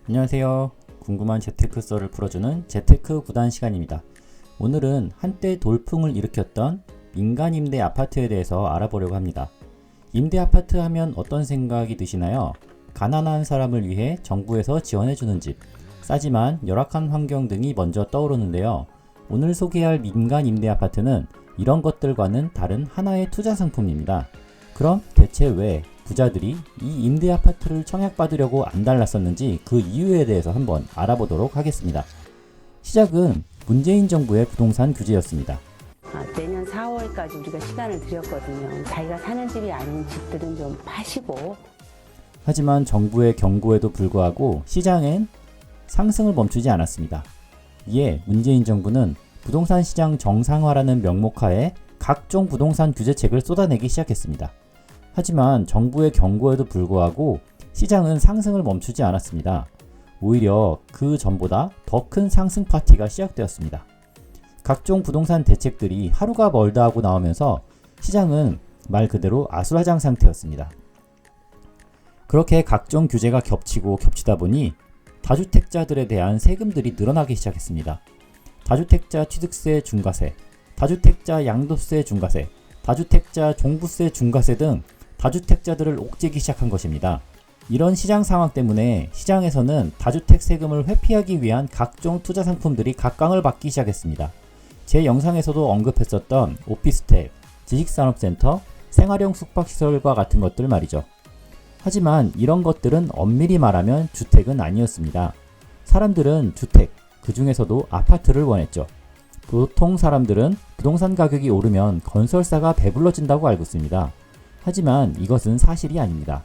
안녕하세요. 궁금한 재테크 썰을 풀어주는 재테크 9단 시간입니다. 오늘은 한때 돌풍을 일으켰던 민간 임대 아파트에 대해서 알아보려고 합니다. 임대 아파트 하면 어떤 생각이 드시나요? 가난한 사람을 위해 정부에서 지원해주는 집, 싸지만 열악한 환경 등이 먼저 떠오르는데요. 오늘 소개할 민간 임대 아파트는 이런 것들과는 다른 하나의 투자 상품입니다. 그럼 대체 왜 부자들이 이 임대 아파트를 청약받으려고 안달났었는지 그 이유에 대해서 한번 알아보도록 하겠습니다. 시작은 문재인 정부의 부동산 규제였습니다. 내년 4월까지 우리가 시간을 드렸거든요. 자기가 사는 집이 아닌 집들은 좀 파시고. 하지만 정부의 경고에도 불구하고 시장엔 상승을 멈추지 않았습니다. 이에 문재인 정부는 부동산 시장 정상화라는 명목하에 각종 부동산 규제책을 쏟아내기 시작했습니다. 하지만 정부의 경고에도 불구하고 시장은 상승을 멈추지 않았습니다. 오히려 그 전보다 더 큰 상승 파티가 시작되었습니다. 각종 부동산 대책들이 하루가 멀다 하고 나오면서 시장은 말 그대로 아수라장 상태였습니다. 그렇게 각종 규제가 겹치고 겹치다 보니 다주택자들에 대한 세금들이 늘어나기 시작했습니다. 다주택자 취득세 중과세, 다주택자 양도세 중과세, 다주택자 종부세 중과세 등 다주택자들을 옥죄기 시작한 것입니다. 이런 시장 상황 때문에 시장에서는 다주택 세금을 회피하기 위한 각종 투자 상품들이 각광을 받기 시작했습니다. 제 영상에서도 언급했었던 오피스텔, 지식산업센터, 생활형 숙박시설과 같은 것들 말이죠. 하지만 이런 것들은 엄밀히 말하면 주택은 아니었습니다. 사람들은 주택, 그 중에서도 아파트를 원했죠. 보통 사람들은 부동산 가격이 오르면 건설사가 배불러진다고 알고 있습니다. 하지만 이것은 사실이 아닙니다.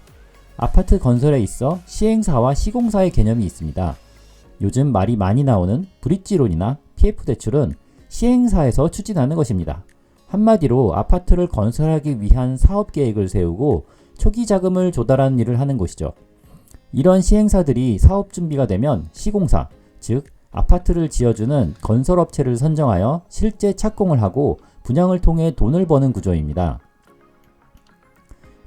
아파트 건설에 있어 시행사와 시공사의 개념이 있습니다. 요즘 말이 많이 나오는 브릿지론이나 PF대출은 시행사에서 추진하는 것입니다. 한마디로 아파트를 건설하기 위한 사업 계획을 세우고 초기 자금을 조달하는 일을 하는 것이죠. 이런 시행사들이 사업 준비가 되면 시공사, 즉 아파트를 지어주는 건설업체를 선정하여 실제 착공을 하고 분양을 통해 돈을 버는 구조입니다.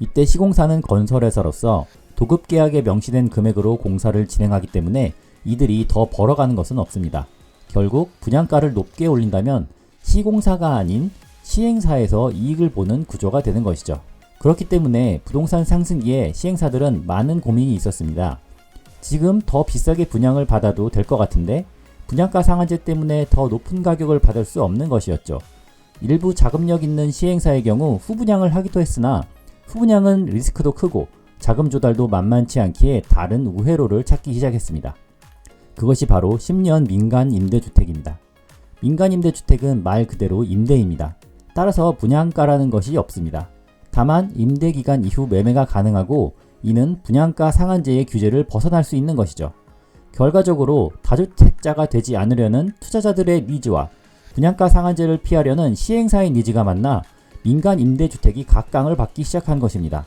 이때 시공사는 건설회사로서 도급계약에 명시된 금액으로 공사를 진행하기 때문에 이들이 더 벌어가는 것은 없습니다. 결국 분양가를 높게 올린다면 시공사가 아닌 시행사에서 이익을 보는 구조가 되는 것이죠. 그렇기 때문에 부동산 상승기에 시행사들은 많은 고민이 있었습니다. 지금 더 비싸게 분양을 받아도 될 것 같은데 분양가 상한제 때문에 더 높은 가격을 받을 수 없는 것이었죠. 일부 자금력 있는 시행사의 경우 후분양을 하기도 했으나 후분양은 리스크도 크고 자금 조달도 만만치 않기에 다른 우회로를 찾기 시작했습니다. 그것이 바로 10년 민간 임대주택입니다. 민간 임대주택은 말 그대로 임대입니다. 따라서 분양가라는 것이 없습니다. 다만 임대기간 이후 매매가 가능하고 이는 분양가 상한제의 규제를 벗어날 수 있는 것이죠. 결과적으로 다주택자가 되지 않으려는 투자자들의 니즈와 분양가 상한제를 피하려는 시행사의 니즈가 만나 민간 임대주택이 각광을 받기 시작한 것입니다.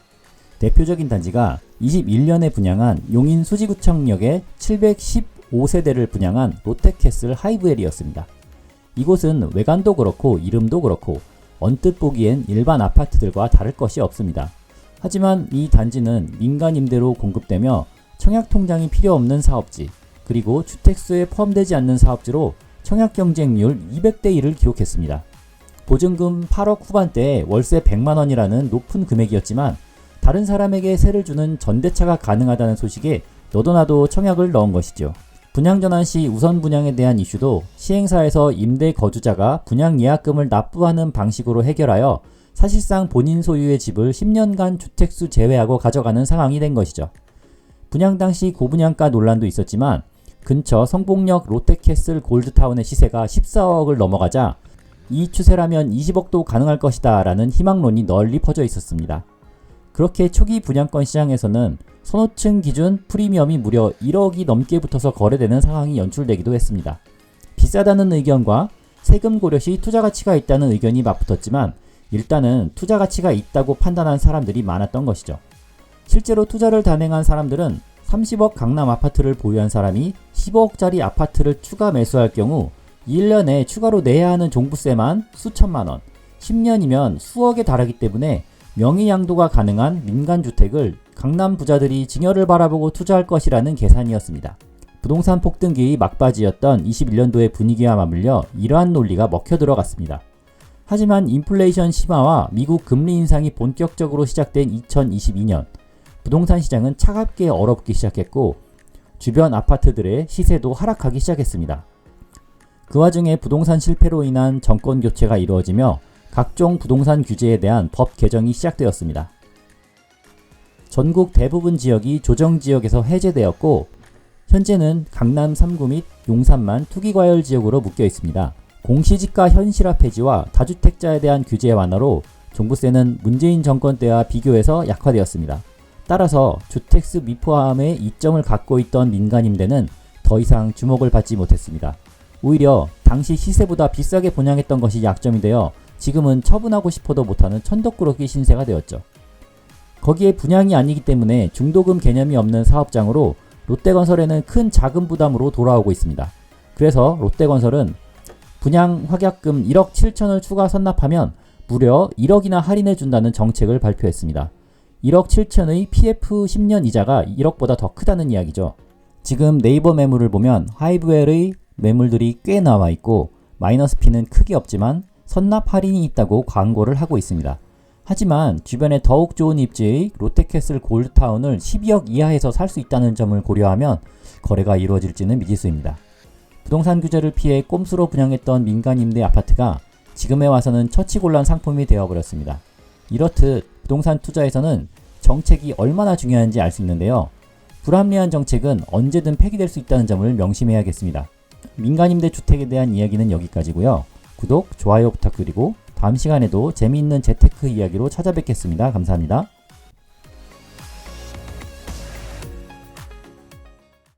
대표적인 단지가 21년에 분양한 용인 수지구청역에 715세대를 분양한 롯데캐슬 하이브엘이었습니다. 이곳은 외관도 그렇고 이름도 그렇고 언뜻 보기엔 일반 아파트들과 다를 것이 없습니다. 하지만 이 단지는 민간 임대로 공급되며 청약 통장이 필요 없는 사업지, 그리고 주택수에 포함되지 않는 사업지로 청약 경쟁률 200대 1을 기록했습니다. 보증금 8억 후반대에 월세 100만원이라는 높은 금액이었지만 다른 사람에게 세를 주는 전대차가 가능하다는 소식에 너도나도 청약을 넣은 것이죠. 분양 전환 시 우선 분양에 대한 이슈도 시행사에서 임대 거주자가 분양 예약금을 납부하는 방식으로 해결하여 사실상 본인 소유의 집을 10년간 주택수 제외하고 가져가는 상황이 된 것이죠. 분양 당시 고분양가 논란도 있었지만 근처 성북역 롯데캐슬 골드타운의 시세가 14억을 넘어가자 이 추세라면 20억도 가능할 것이다 라는 희망론이 널리 퍼져 있었습니다. 그렇게 초기 분양권 시장에서는 선호층 기준 프리미엄이 무려 1억이 넘게 붙어서 거래되는 상황이 연출되기도 했습니다. 비싸다는 의견과 세금 고려 시 투자 가치가 있다는 의견이 맞붙었지만 일단은 투자 가치가 있다고 판단한 사람들이 많았던 것이죠. 실제로 투자를 단행한 사람들은 30억 강남 아파트를 보유한 사람이 15억짜리 아파트를 추가 매수할 경우 1년에 추가로 내야 하는 종부세만 수천만원, 10년이면 수억에 달하기 때문에 명의양도가 가능한 민간주택을 강남 부자들이 증여를 바라보고 투자할 것이라는 계산이었습니다. 부동산 폭등기 막바지였던 21년도의 분위기와 맞물려 이러한 논리가 먹혀 들어갔습니다. 하지만 인플레이션 심화와 미국 금리 인상이 본격적으로 시작된 2022년, 부동산 시장은 차갑게 얼어붙기 시작했고 주변 아파트들의 시세도 하락하기 시작했습니다. 그 와중에 부동산 실패로 인한 정권 교체가 이루어지며 각종 부동산 규제에 대한 법 개정이 시작되었습니다. 전국 대부분 지역이 조정지역에서 해제되었고 현재는 강남 3구 및 용산만 투기과열 지역으로 묶여 있습니다. 공시지가 현실화 폐지와 다주택자에 대한 규제 완화로 종부세는 문재인 정권 때와 비교해서 약화되었습니다. 따라서 주택수 미포함의 이점을 갖고 있던 민간임대는 더 이상 주목을 받지 못했습니다. 오히려 당시 시세보다 비싸게 분양했던 것이 약점이 되어 지금은 처분하고 싶어도 못하는 천덕꾸러기 신세가 되었죠. 거기에 분양이 아니기 때문에 중도금 개념이 없는 사업장으로 롯데건설에는 큰 자금 부담으로 돌아오고 있습니다. 그래서 롯데건설은 분양 확약금 1억 7천을 추가 선납하면 무려 1억이나 할인해 준다는 정책을 발표했습니다. 1억 7천의 PF 10년 이자가 1억보다 더 크다는 이야기죠. 지금 네이버 매물을 보면 하이브웰의 매물들이 꽤 나와 있고 마이너스 피는 크게 없지만 선납 할인이 있다고 광고를 하고 있습니다. 하지만 주변에 더욱 좋은 입지의 롯데캐슬 골드타운을 12억 이하에서 살 수 있다는 점을 고려하면 거래가 이루어질지는 미지수입니다. 부동산 규제를 피해 꼼수로 분양했던 민간임대 아파트가 지금에 와서는 처치곤란 상품이 되어버렸습니다. 이렇듯 부동산 투자에서는 정책이 얼마나 중요한지 알 수 있는데요. 불합리한 정책은 언제든 폐기될 수 있다는 점을 명심해야겠습니다. 민간임대 주택에 대한 이야기는 여기까지고요. 구독, 좋아요 부탁드리고 다음 시간에도 재미있는 재테크 이야기로 찾아뵙겠습니다. 감사합니다.